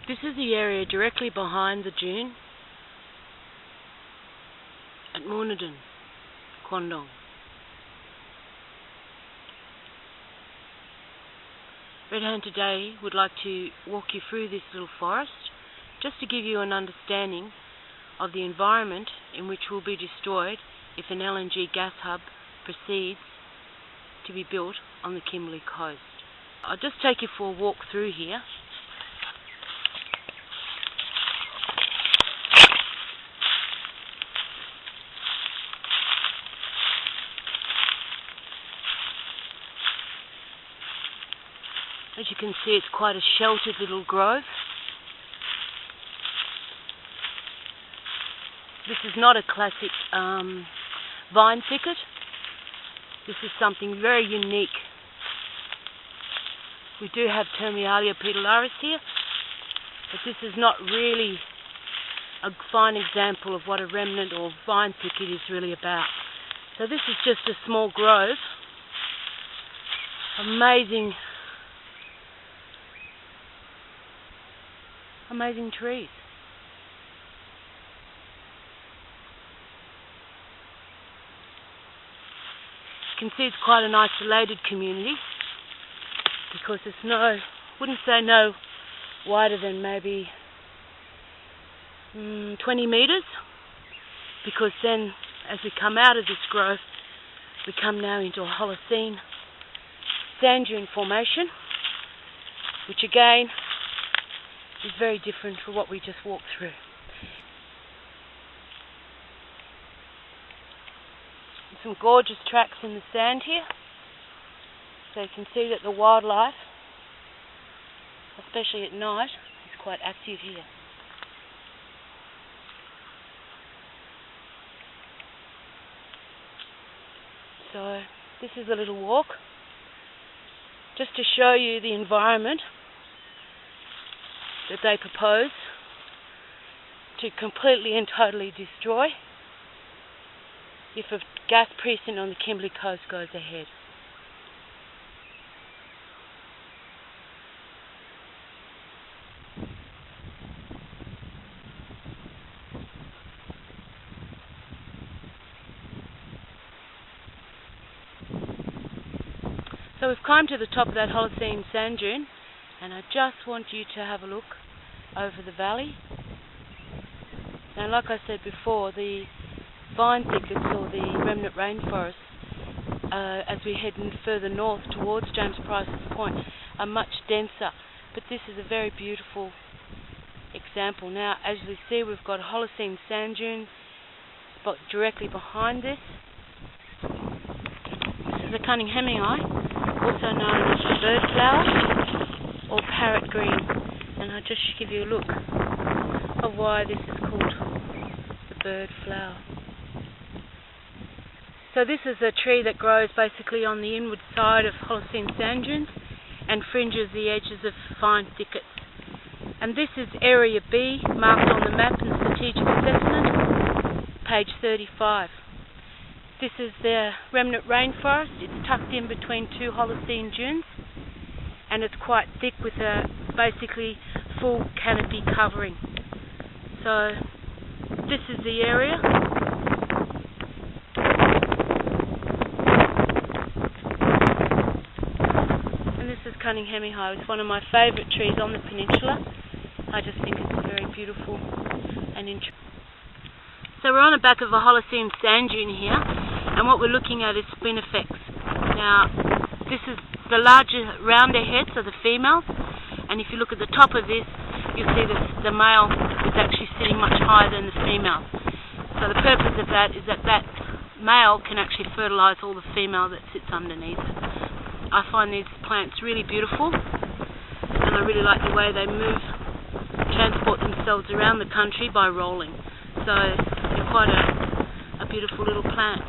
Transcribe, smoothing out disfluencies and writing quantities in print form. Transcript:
This is the area directly behind the dune at Monsoon, Quondong. Red Hand today would like to walk you through this little forest just to give you an understanding of the environment in which will be destroyed if an LNG gas hub proceeds to be built on the Kimberley coast. I'll just take you for a walk through here. As you can see, it's quite a sheltered little grove. This is not a classic vine thicket. This is something very unique. We do have Dampier Peninsular here, but this is not really a fine example of what a remnant or vine thicket is really about. So this is just a small grove. Amazing trees. You can see it's quite an isolated community because it's wouldn't say no wider than maybe 20 metres, because then as we come out of this grove we come now into a Holocene sand dune formation, which again is very different from what we just walked through. Some gorgeous tracks in the sand here, so you can see that the wildlife, especially at night, is quite active here. So this is a little walk just to show you the environment that they propose to completely and totally destroy if a gas precinct on the Kimberley coast goes ahead. So we've climbed to the top of that Holocene sand dune, and I just want you to have a look over the valley. Now, like I said before, the vine thickets or the remnant rainforests, as we head further north towards James Price's Point, are much denser, but this is a very beautiful example. Now, as we see, we've got a Holocene sand dune spot directly behind this. This is a cunning hemingway, also known as the bird flower or parrot green, and I'll just give you a look of why this is called the bird flower. So this is a tree that grows basically on the inward side of Holocene sand dunes and fringes the edges of vine thickets. And this is Area B, marked on the map in the Strategic Assessment, page 35. This is the remnant rainforest. It's tucked in between two Holocene dunes, and it's quite thick with a basically full canopy covering. So this is the area. And this is cunning hemingway. It's one of my favourite trees on the peninsula. I just think it's very beautiful and interesting. So we're on the back of a Holocene sand dune here, and what we're looking at is spin effects. Now, this is the larger, rounder heads are the females, and if you look at the top of this, you'll see that the male is actually sitting much higher than the female. So the purpose of that is that that male can actually fertilise all the female that sits underneath. I find these plants really beautiful, and I really like the way they transport themselves around the country by rolling. So they're quite a beautiful little plant.